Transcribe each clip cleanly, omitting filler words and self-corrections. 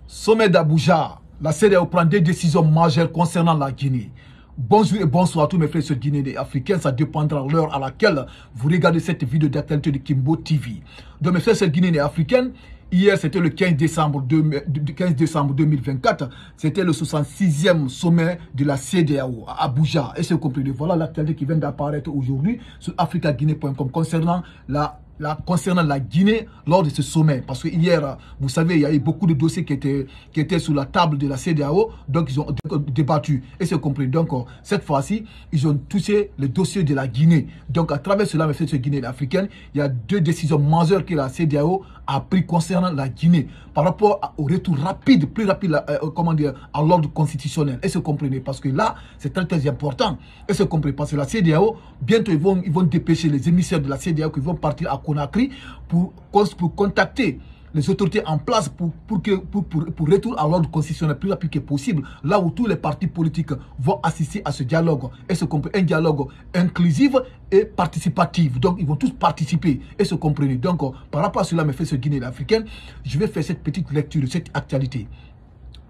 Sommet d'Abuja, la CEDEAO prend des décisions majeures concernant la Guinée. Bonjour et bonsoir à tous mes frères sur Guinée et Africains. Ça dépendra de l'heure à laquelle vous regardez cette vidéo d'actualité de Kimbo TV. Donc mes frères sur Guinée et Africains, hier c'était le 15 décembre 2024. C'était le 66e sommet de la CEDEAO à Abuja. Et c'est compris. Voilà l'actualité qui vient d'apparaître aujourd'hui sur africaguinée.com concernant la Guinée lors de ce sommet. Parce que hier, vous savez, il y a eu beaucoup de dossiers qui étaient sur la table de la CEDEAO, donc ils ont débattu. Et c'est compris. Donc, cette fois-ci, ils ont touché le dossier de la Guinée. Donc, à travers cela, mes frères Guinée africaine, il y a deux décisions majeures que la CEDEAO a prises concernant la Guinée par rapport au retour rapide, plus rapide, à l'ordre constitutionnel. Et c'est compris. Parce que là, c'est très, très important. Et c'est compris. Parce que la CEDEAO, bientôt, ils vont dépêcher les émissaires de la CEDEAO qui vont partir à Conakry pour contacter les autorités en place pour retour à l'ordre constitutionnel plus rapide que possible, là où tous les partis politiques vont assister à ce dialogue. Et c'est un dialogue inclusif et participatif. Donc, ils vont tous participer et se comprendre. Donc, par rapport à cela, mes frères Guinée africaine, je vais faire cette petite lecture de cette actualité.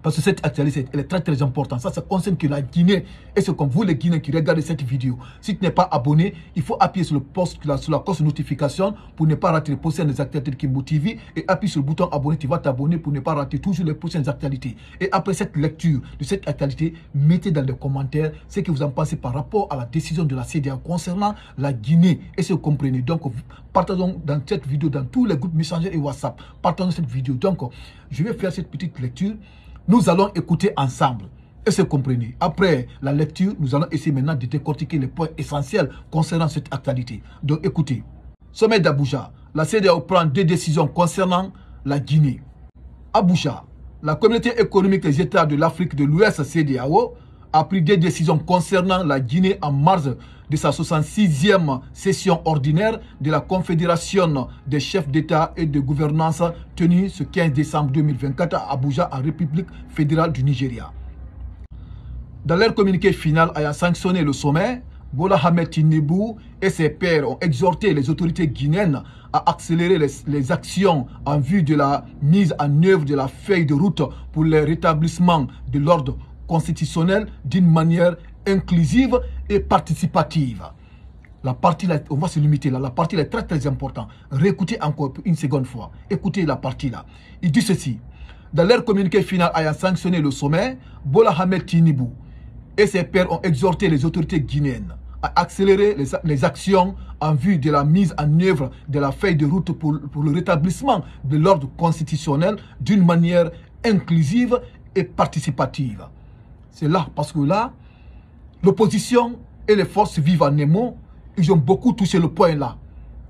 Parce que cette actualité, elle est très très importante. Ça concerne que la Guinée. Et c'est comme vous les Guinéens qui regardez cette vidéo. Si tu n'es pas abonné, il faut appuyer sur la cloche de notification pour ne pas rater les prochaines actualités de Kimbo TV. Et appuyer sur le bouton abonner, tu vas t'abonner pour ne pas rater toujours les prochaines actualités. Et après cette lecture de cette actualité, mettez dans les commentaires ce que vous en pensez par rapport à la décision de la CEDEAO concernant la Guinée. Et si vous comprenez. Donc, partageons dans cette vidéo, dans tous les groupes Messenger et WhatsApp. Partageons cette vidéo. Donc, je vais faire cette petite lecture. Nous allons écouter ensemble. Et se comprenez. Après la lecture, nous allons essayer maintenant de décortiquer les points essentiels concernant cette actualité. Donc écoutez. Sommet d'Abuja. La CEDEAO prend des décisions concernant la Guinée. Abuja. La communauté économique des États de l'Afrique de l'Ouest, CEDEAO, a pris des décisions concernant la Guinée en marge de sa 66e session ordinaire de la Confédération des chefs d'État et de gouvernance tenue ce 15 décembre 2024 à Abuja, en République fédérale du Nigeria. Dans leur communiqué final ayant sanctionné le sommet, Bola Ahmed Tinubu et ses pairs ont exhorté les autorités guinéennes à accélérer les actions en vue de la mise en œuvre de la feuille de route pour le rétablissement de l'ordre constitutionnel d'une manière inclusive et participative. La partie là, on va se limiter là, la partie là est très très importante. Réécoutez encore une seconde fois. Écoutez la partie là. Il dit ceci. Dans leur communiqué final ayant sanctionné le sommet, Bola Ahmed Tinubu et ses pairs ont exhorté les autorités guinéennes à accélérer les actions en vue de la mise en œuvre de la feuille de route pour le rétablissement de l'ordre constitutionnel d'une manière inclusive et participative. C'est là, parce que là, l'opposition et les forces vives en émo, ils ont beaucoup touché le point là.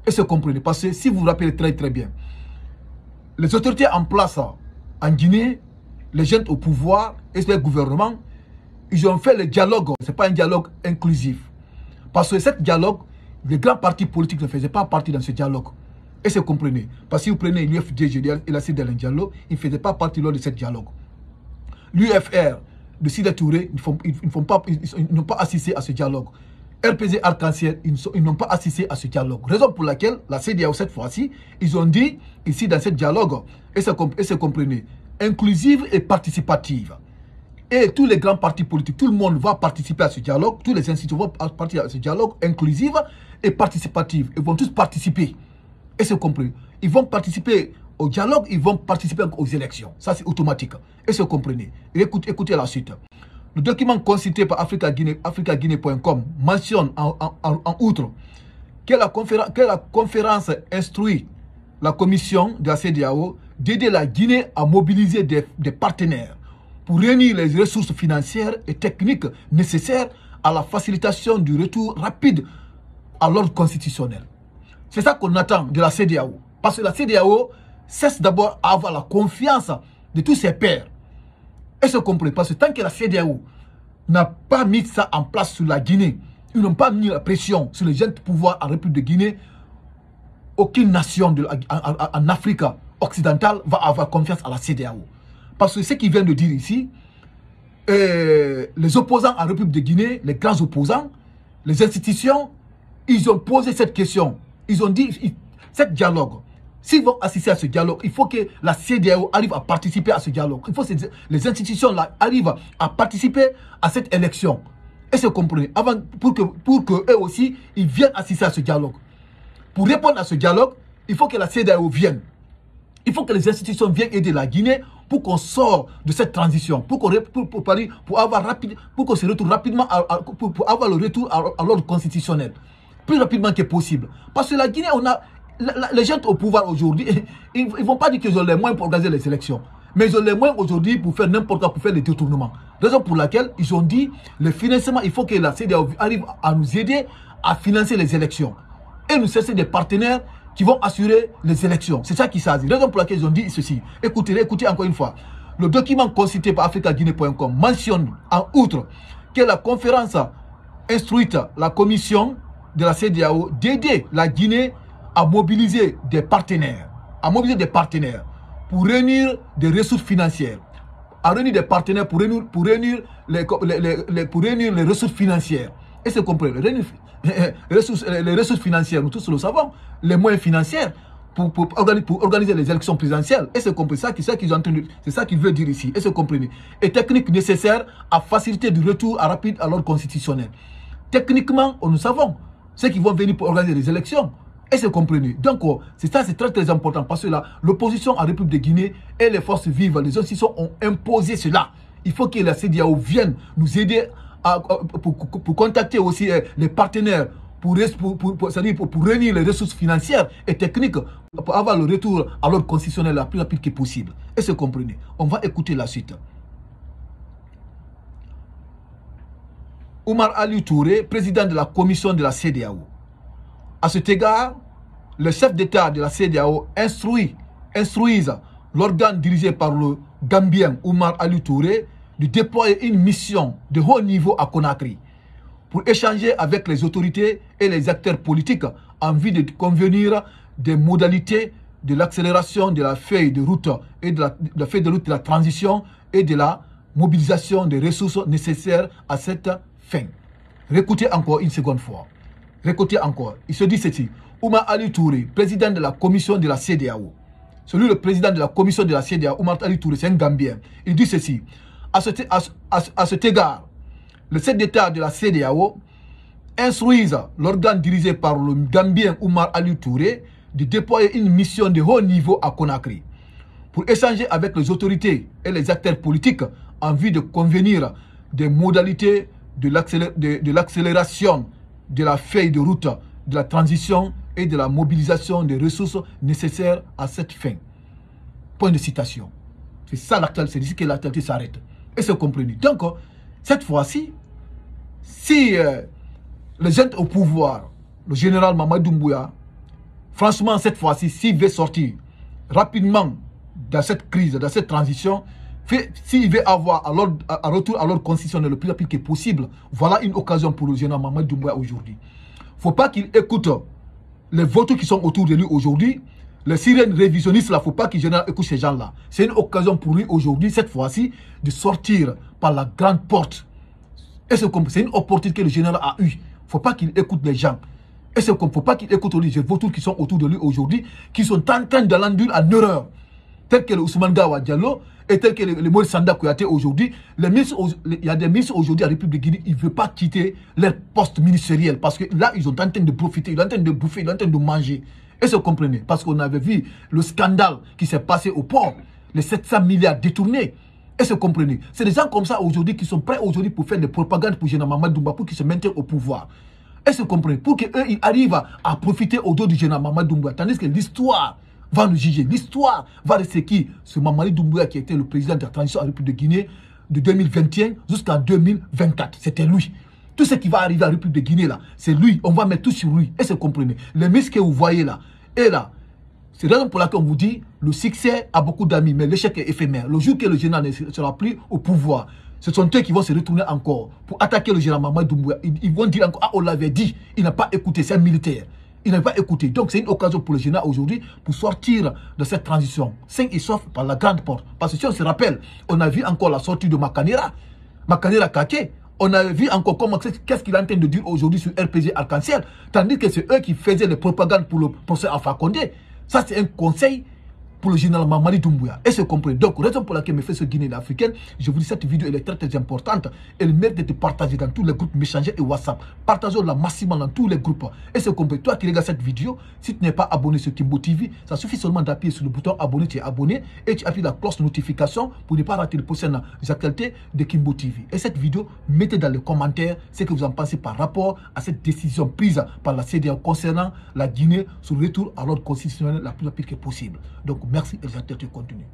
Et se comprenez, parce que si vous vous rappelez très très bien, les autorités en place en Guinée, les jeunes au pouvoir et les gouvernements, ils ont fait le dialogue. Ce n'est pas un dialogue inclusif. Parce que ce dialogue, les grands partis politiques ne faisaient pas partie dans ce dialogue. Et se comprenez, parce que si vous prenez l'UFDG et la CEDEAO dialogue, ils ne faisaient pas partie lors de ce dialogue. L'UFR de Sida Touré, ils n'ont pas assisté à ce dialogue. RPG Arc-en-Ciel, ils n'ont pas assisté à ce dialogue. Raison pour laquelle la CEDEAO, cette fois-ci, ils ont dit, ici dans ce dialogue, et se comprenez, inclusive et participative. Et tous les grands partis politiques, tout le monde va participer à ce dialogue, tous les institutions vont participer à ce dialogue inclusive et participative. Ils vont tous participer. Et c'est compris. Ils vont participer au dialogue, ils vont participer aux élections. Ça, c'est automatique. Et c'est comprenez. Écoutez la suite. Le document consulté par africaguinée.com mentionne en outre que la conférence instruit la commission de la CEDEAO d'aider la Guinée à mobiliser des partenaires pour réunir les ressources financières et techniques nécessaires à la facilitation du retour rapide à l'ordre constitutionnel. C'est ça qu'on attend de la CEDEAO. Parce que la CEDEAO cesse d'abord à avoir la confiance de tous ses pairs. Et se comprenez, parce que tant que la CEDEAO n'a pas mis ça en place sur la Guinée, ils n'ont pas mis la pression sur les jeunes pouvoirs en République de Guinée, aucune nation en Afrique occidentale va avoir confiance à la CEDEAO. Parce que ce qu'ils viennent de dire ici, les opposants en République de Guinée, les grands opposants, les institutions, ils ont posé cette question. Ils ont dit, ce dialogue, S'ils vont assister à ce dialogue, il faut que la CEDEAO arrive à participer à ce dialogue. Il faut que les institutions là arrivent à participer à cette élection. Et c'est compris. Pour que eux aussi, ils viennent assister à ce dialogue. Pour répondre à ce dialogue, il faut que la CEDEAO vienne. Il faut que les institutions viennent aider la Guinée pour qu'on sorte de cette transition, pour qu'on se retrouve rapidement, pour avoir le retour à l'ordre constitutionnel, plus rapidement que possible. Parce que la Guinée, les gens au pouvoir aujourd'hui, ils ne vont pas dire qu'ils ont les moyens pour organiser les élections, mais ils ont les moyens aujourd'hui pour faire n'importe quoi, pour faire les détournements. Raison pour laquelle ils ont dit, le financement, il faut que la CEDEAO arrive à nous aider à financer les élections. Et nous chercher des partenaires qui vont assurer les élections. C'est ça qui s'agit. Raison pour laquelle ils ont dit ceci. Écoutez encore une fois. Le document consulté par africaguinée.com mentionne en outre que la conférence instruite la commission de la CEDEAO d'aider la Guinée à mobiliser des partenaires. Pour réunir des ressources financières. À réunir des partenaires pour réunir les ressources financières. Et c'est compris. Les ressources financières, nous tous le savons, les moyens financiers pour organiser les élections présidentielles. Et c'est compris ça, c'est ça qu'il veut dire ici. Et c'est compris. Et techniques nécessaires à faciliter du retour rapide à l'ordre constitutionnel. Techniquement, nous savons ceux qui vont venir pour organiser les élections. Et c'est compris. Donc, c'est ça, c'est très très important parce que là, l'opposition en République de Guinée et les forces vives, les institutions ont imposé cela. Il faut que la CEDEAO vienne nous aider pour contacter aussi les partenaires pour réunir les ressources financières et techniques pour avoir le retour à l'ordre constitutionnel le plus rapide que possible. Et c'est compris. On va écouter la suite. Oumar Aliou Touré, président de la commission de la CEDEAO. À cet égard, le chef d'État de la CEDEAO instruisent l'organe dirigé par le Gambien Oumar Aliou Touré de déployer une mission de haut niveau à Conakry pour échanger avec les autorités et les acteurs politiques en vue de convenir des modalités de l'accélération de la feuille de route et de la feuille de route de la transition et de la mobilisation des ressources nécessaires à cette fin. Récoutez encore une seconde fois. Récoutez encore. Il se dit ceci. Oumar Aliou Touré, président de la commission de la CEDEAO. Celui, le président de la commission de la CEDEAO, Oumar Aliou Touré, c'est un Gambien. Il dit ceci. À cet égard, le chef d'État de la CEDEAO instruisent l'organe dirigé par le Gambien Oumar Aliou Touré de déployer une mission de haut niveau à Conakry pour échanger avec les autorités et les acteurs politiques en vue de convenir des modalités de l'accélération de la feuille de route, de la transition et de la mobilisation des ressources nécessaires à cette fin. Point de citation. C'est ça l'actualité, c'est ici que l'actualité s'arrête. Et c'est compris. Donc, cette fois-ci, si les gens au pouvoir, le général Mamadou Doumbouya, franchement, cette fois-ci, s'il veut sortir rapidement dans cette crise, dans cette transition, s'il veut avoir un retour à l'ordre constitutionnel le plus rapide que possible, voilà une occasion pour le général Mamadou Doumbouya aujourd'hui. Il ne faut pas qu'il écoute les votes qui sont autour de lui aujourd'hui. Les sirènes révisionnistes, il ne faut pas qu'il écoute ces gens-là. C'est une occasion pour lui aujourd'hui, cette fois-ci, de sortir par la grande porte. Et c'est une opportunité que le général a eue. Il ne faut pas qu'il écoute les gens. Et c'est comme il ne faut pas qu'il écoute les vautours qui sont autour de lui aujourd'hui, qui sont en train de l'enduire en erreur. Tel que le Ousmane Gawa Diallo et tel que le Maurice Sanda Kouyaté aujourd'hui. Il y a des ministres aujourd'hui à la République de Guinée, ils ne veulent pas quitter leur poste ministériel parce que là, ils sont en train de profiter, ils sont en train de bouffer, ils sont en train de manger. Et se comprenez, parce qu'on avait vu le scandale qui s'est passé au port, les 700 milliards détournés. Et se comprenez, c'est des gens comme ça aujourd'hui qui sont prêts aujourd'hui pour faire des propagandes pour Général Mamadou Doumbouya pour qu'ils se maintiennent au pouvoir. Et se comprenez, pour qu'eux, ils arrivent à profiter au dos du Général Mamadou Doumbouya. Tandis que l'histoire va nous juger. L'histoire va rester qui? Ce Mamadou Doumbouya qui était le président de la transition à la République de Guinée de 2021 jusqu'en 2024. C'était lui. Tout ce qui va arriver à la République de Guinée, là, c'est lui. On va mettre tout sur lui. Et se comprenez. Les ministres que vous voyez là, et là, c'est la raison pour laquelle on vous dit le succès a beaucoup d'amis, mais l'échec est éphémère. Le jour que le général ne sera plus au pouvoir, ce sont eux qui vont se retourner encore pour attaquer le général Mamadou Doumbouya. Ils vont dire encore, ah, on l'avait dit, il n'a pas écouté, c'est un militaire. Il n'a pas écouté. Donc c'est une occasion pour le général aujourd'hui pour sortir de cette transition. Sain et sauf par la grande porte. Parce que si on se rappelle, on a vu encore la sortie de Makanera Kake. On a vu encore qu'est-ce qu'il est en train de dire aujourd'hui sur RPG Arc-en-Ciel. Tandis que c'est eux qui faisaient les propagandes pour le procès Alpha Condé. Ça, c'est un conseil pour le général Mamadi Doumbouya. Et c'est compris. Donc, raison pour laquelle je fais ce Guinée africaine, je vous dis, cette vidéo, elle est très importante. Elle mérite d'être partagée dans tous les groupes Messenger et WhatsApp. Partageons-la massivement dans tous les groupes. Et c'est compris. Toi qui regardes cette vidéo, si tu n'es pas abonné sur Kimbo TV, ça suffit seulement d'appuyer sur le bouton abonner, tu es abonné, et tu appuies la cloche de notification pour ne pas rater les prochaines actualités de Kimbo TV. Et cette vidéo, mettez dans les commentaires ce que vous en pensez par rapport à cette décision prise par la CEDEAO concernant la Guinée sur le retour à l'ordre constitutionnel la plus rapide que possible. Donc, merci et j'attends du contenu.